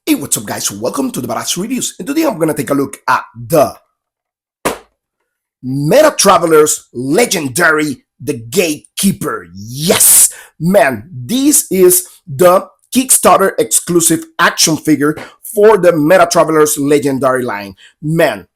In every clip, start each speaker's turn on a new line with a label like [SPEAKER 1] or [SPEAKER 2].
[SPEAKER 1] Hey, what's up guys? Welcome to the Badass Reviews, and today I'm gonna take a look at the Metatravelers Legendari, the Gatekeeper. Yes! Man, this is the Kickstarter exclusive action figure for the Metatravelers Legendari line. Man,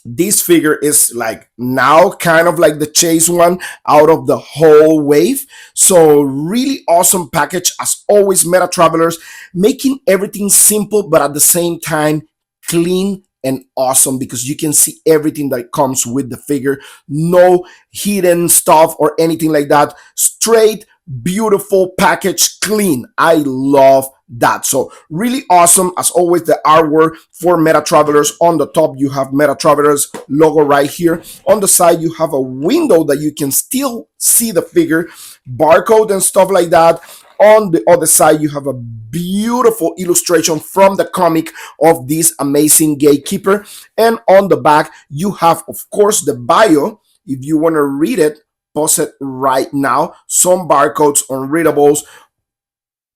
[SPEAKER 1] this figure is like now kind of like the chase one out of the whole wave. So really awesome package as always. Meta Travelers making everything simple but at the same time clean and awesome, because you can see everything that comes with the figure. No hidden stuff or anything like that. Straight beautiful package, clean. I love that. So really awesome as always. The artwork for Meta Travelers. On the top you have Meta Travelers logo right here. On the side you have a window that you can still see the figure, barcode and stuff like that. On the other side you have a beautiful illustration from the comic of this amazing Gatekeeper, and on the back you have of course the bio. If you want to read it, pause it right now. Some barcodes, unreadables,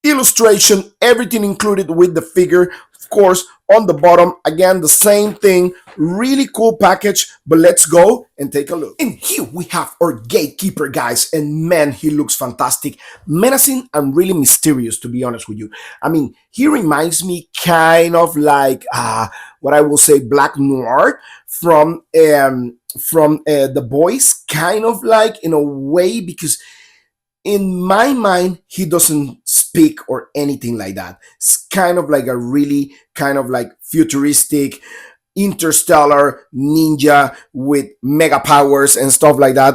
[SPEAKER 1] illustration, everything included with the figure. Of course, on the bottom, again, the same thing. Really cool package, but let's go and take a look. And here we have our Gatekeeper, guys, and man, he looks fantastic. Menacing and really mysterious, to be honest with you. I mean, he reminds me kind of like, what I will say, Black Noir from The Boys, kind of like, in a way, because in my mind, he doesn't speak or anything like that. It's kind of like a really kind of like futuristic interstellar ninja with mega powers and stuff like that.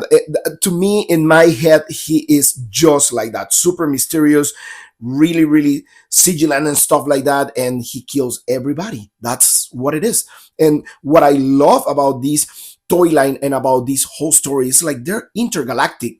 [SPEAKER 1] To me, in my head, he is just like that. Super mysterious, really, really vigilant and stuff like that. And he kills everybody. That's what it is. And what I love about this toy line and about this whole story is like they're intergalactic.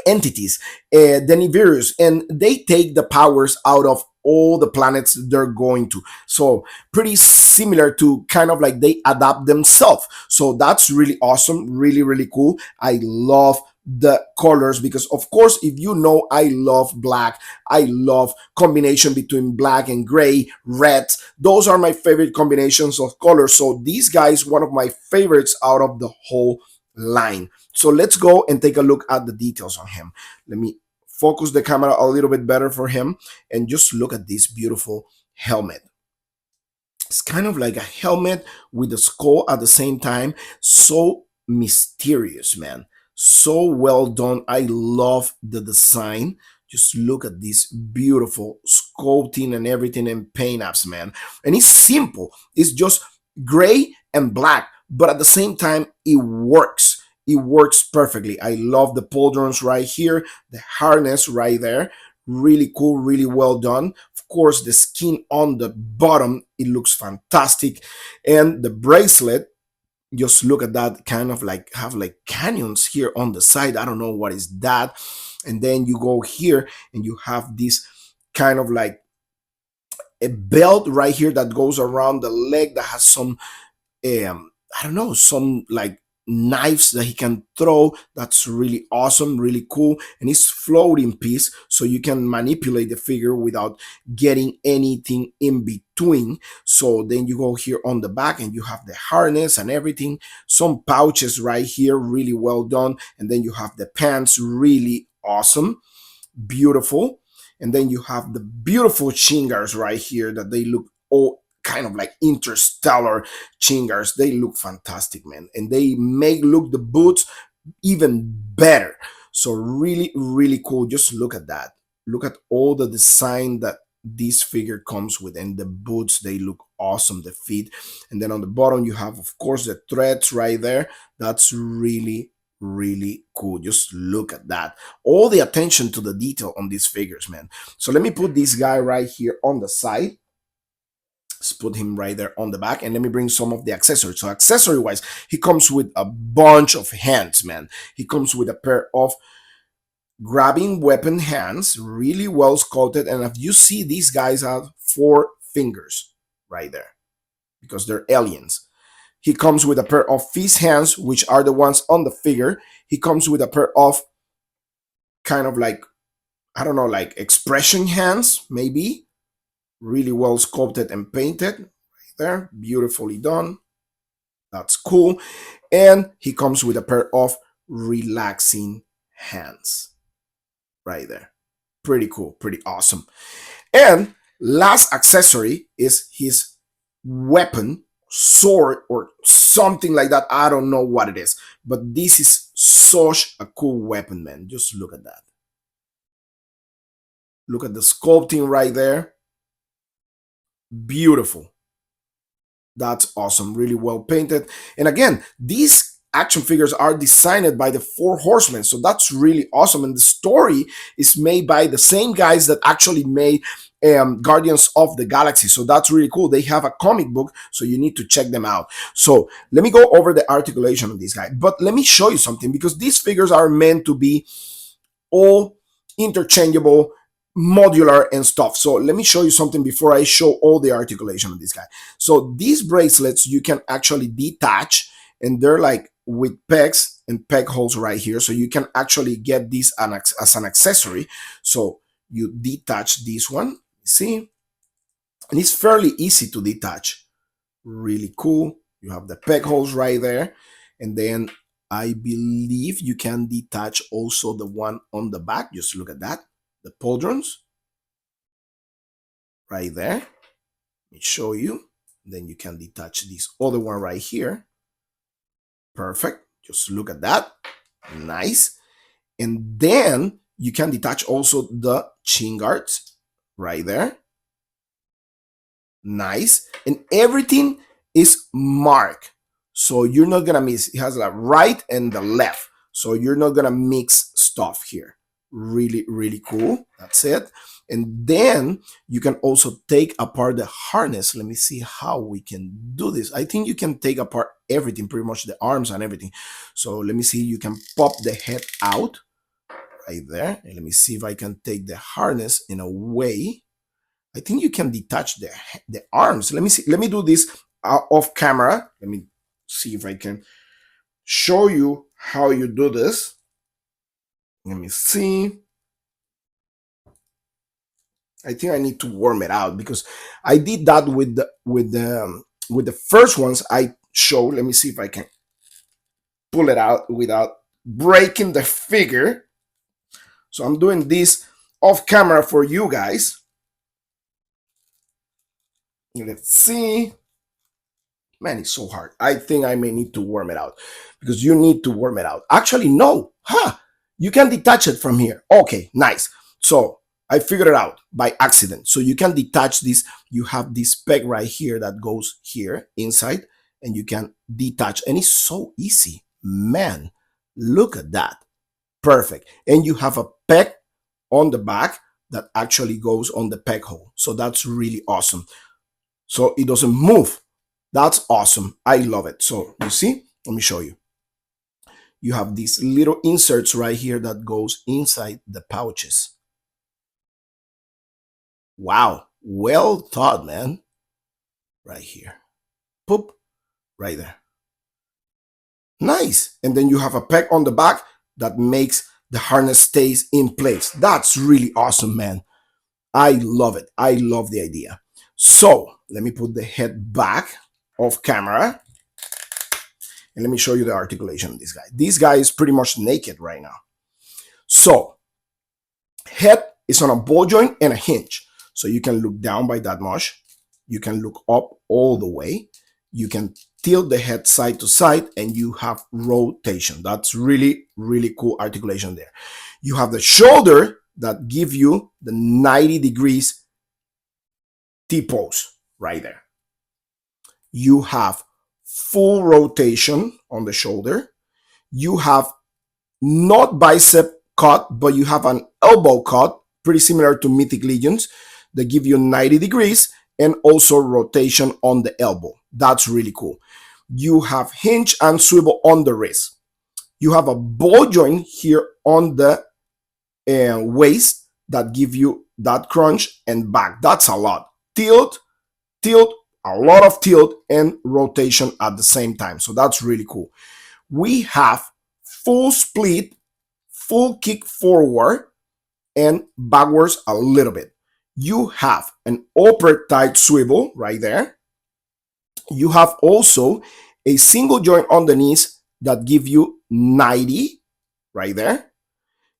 [SPEAKER 1] Entities, the Nibiru's, and they take the powers out of all the planets they're going to. So pretty similar to kind of like they adapt themselves. So that's really awesome, really, really cool. I love the colors because of course, if you know, I love black. I love combination between black and gray, red. Those are my favorite combinations of colors. So these guys, one of my favorites out of the whole line. So let's go and take a look at the details on him. Let me focus the camera a little bit better for him and just look at this beautiful helmet. It's kind of like a helmet with a skull at the same time. So mysterious, man. So well done. I love the design. Just look at this beautiful sculpting and everything and paint apps, man. And it's simple. It's just gray and black, but at the same time, it works. It works perfectly. I love the pauldrons right here, the harness right there. Really cool, really well done. Of course, the skin on the bottom, it looks fantastic. And the bracelet, just look at that, kind of like have like canyons here on the side. I don't know what is that. And then you go here and you have this kind of like a belt right here that goes around the leg that has some I don't know, some like knives that he can throw. That's really awesome, really cool. And it's floating piece, so you can manipulate the figure without getting anything in between. So then you go here on the back and you have the harness and everything. Some pouches right here, really well done. And then you have the pants, really awesome, beautiful. And then you have the beautiful shin guards right here that they look all kind of like interstellar chingars. They look fantastic, man, and they make look the boots even better. So really, really cool. Just look at that. Look at all the design that this figure comes with, and the boots, they look awesome. The feet, and then on the bottom you have of course the threads right there. That's really, really cool. Just look at that, all the attention to the detail on these figures, man. So let me put this guy right here on the side. Let's put him right there on the back, and let me bring some of the accessories. So accessory wise, he comes with a bunch of hands, man. He comes with a pair of grabbing weapon hands, really well sculpted. And if you see, these guys have 4 fingers right there because they're aliens. He comes with a pair of fist hands, which are the ones on the figure. He comes with a pair of kind of like, I don't know, like expression hands, maybe. Really well sculpted and painted right there, beautifully done. That's cool. And he comes with a pair of relaxing hands right there. Pretty cool, pretty awesome. And last accessory is his weapon, sword, or something like that. I don't know what it is, but this is such a cool weapon, man. Just look at that. Look at the sculpting right there. Beautiful. That's awesome. Really well painted. And again, these action figures are designed by the Four Horsemen. So that's really awesome. And the story is made by the same guys that actually made Guardians of the Galaxy. So that's really cool. They have a comic book, so you need to check them out. So let me go over the articulation of this guy. But let me show you something, because these figures are meant to be all interchangeable, modular and stuff. So let me show you something before I show all the articulation of this guy. So these bracelets you can actually detach, and they're like with pegs and peg holes right here. So you can actually get this as an accessory. So you detach this one, see? And it's fairly easy to detach. Really cool. You have the peg holes right there. And then I believe you can detach also the one on the back. Just look at that. The pauldrons right there. Let me show you. Then you can detach this other one right here. Perfect. Just look at that. Nice. And then you can detach also the chin guards right there. Nice. And everything is marked, so you're not gonna miss. It has the right and the left, so you're not gonna mix stuff here. Really, really cool. That's it. And then you can also take apart the harness. Let me see how we can do this. I think you can take apart everything, pretty much the arms and everything. So let me see. You can pop the head out right there. And let me see if I can take the harness in a way. I think you can detach the arms. Let me see. Let me do this off camera. Let me see if I can show you how you do this. Let me see. I think I need to warm it out, because I did that with the first ones I showed. Let me see if I can pull it out without breaking the figure. So I'm doing this off camera for you guys. Let's see. Man, it's so hard. I think I may need to warm it out, because you need to warm it out. Actually, no. You can detach it from here. Okay, nice. So I figured it out by accident. So you can detach this. You have this peg right here that goes here inside, and you can detach. And it's so easy. Man, look at that. Perfect. And you have a peg on the back that actually goes on the peg hole. So that's really awesome. So it doesn't move. That's awesome. I love it. So you see, let me show you. You have these little inserts right here that goes inside the pouches. Wow. Well thought, man. Right here. Poop. Right there. Nice. And then you have a peg on the back that makes the harness stays in place. That's really awesome, man. I love it. I love the idea. So let me put the head back off camera. And let me show you the articulation of this guy. This guy is pretty much naked right now. So head is on a ball joint and a hinge. So you can look down by that much. You can look up all the way. You can tilt the head side to side, and you have rotation. That's really, really cool articulation there. You have the shoulder that give you the 90 degrees T-pose right there. You have full rotation on the shoulder. You have not bicep cut, but you have an elbow cut, pretty similar to Mythic Legions, that give you 90 degrees and also rotation on the elbow. That's really cool. You have hinge and swivel on the wrist. You have a ball joint here on the waist that give you that crunch and back. That's a lot. Tilt, a lot of tilt and rotation at the same time. So that's really cool. We have full split, full kick forward and backwards a little bit. you have an upper tight swivel right there. You have also a single joint on the knees that give you 90 right there.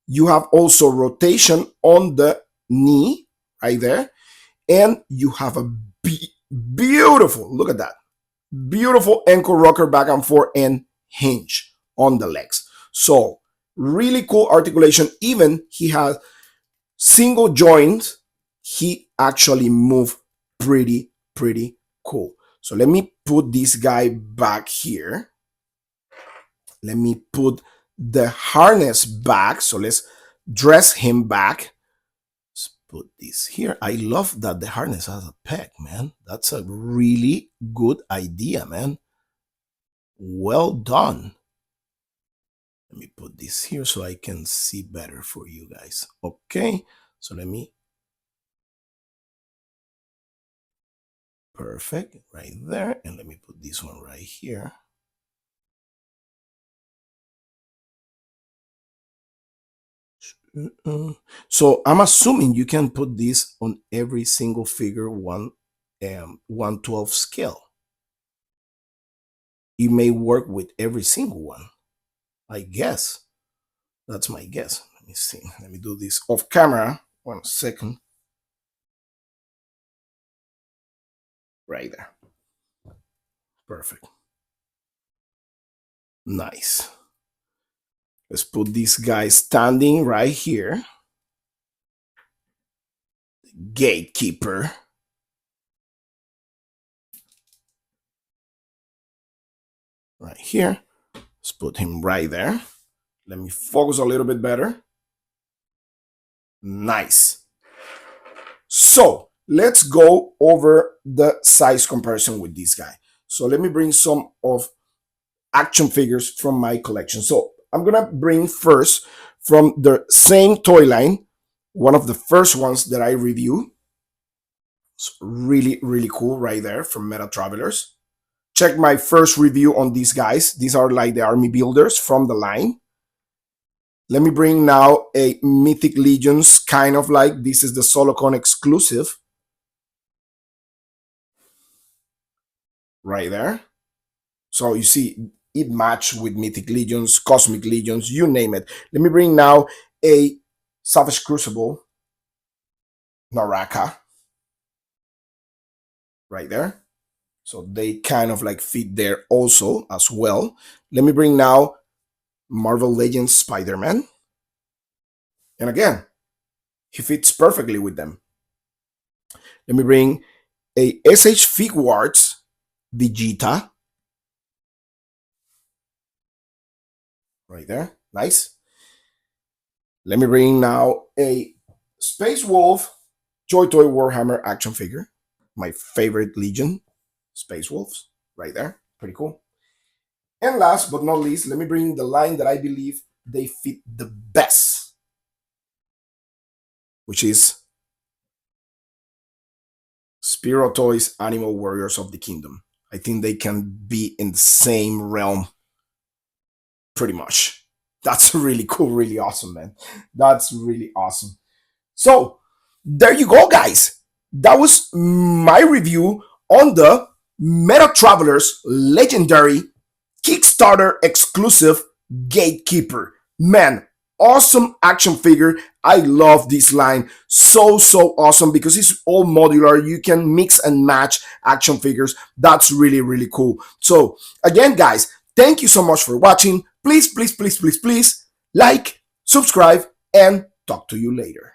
[SPEAKER 1] You have also rotation on the knee right there. And you have a beautiful, look at that, beautiful ankle rocker back and forth and hinge on the legs. So really cool articulation. Even he has single joints. He actually move pretty cool. So let me put this guy back here. Let me put the harness back. So let's dress him back. Let's put this here. I love that the harness has a peg, man. That's a really good idea, man. Well done. Let me put this here so I can see better for you guys. Okay, so let me, perfect, right there. And let me put this one right here. So I'm assuming you can put this on every single figure 1/12 scale. It may work with every single one, I guess. That's my guess. Let me see. Let me do this off camera. 1 second. Right there. Perfect. Nice. Let's put this guy standing right here. GateKeeper. Right here. Let's put him right there. Let me focus a little bit better. Nice. So let's go over the size comparison with this guy. So let me bring some of action figures from my collection. So I'm gonna bring first from the same toy line, one of the first ones that I review. It's really cool right there from Metatravelers. Check my first review on these guys. These are like the army builders from the line. Let me bring now a Mythic Legions, kind of like this is the SoloCon exclusive. Right there. So you see it matched with Mythic Legions, Cosmic Legions, you name it. Let me bring now a Savage Crucible Naraka. Right there. So they kind of like fit there also as well. Let me bring now Marvel Legends Spider-Man. And again, he fits perfectly with them. Let me bring a SH Figuarts Vegeta. Right there. Nice. Let me bring now a Space Wolf Joy Toy Warhammer action figure. My favorite Legion. Space Wolves. Right there. Pretty cool. And last but not least, let me bring the line that I believe they fit the best, which is Spiro Toys Animal Warriors of the Kingdom. I think they can be in the same realm pretty much. That's really cool, really awesome, man. That's really awesome. So there you go, guys. That was my review on the Metatravelers Legendari Kickstarter exclusive GateKeeper. Man, awesome action figure. I love this line. So awesome because it's all modular. You can mix and match action figures. That's really cool. So again, guys, thank you so much for watching. Please like, subscribe, and talk to you later.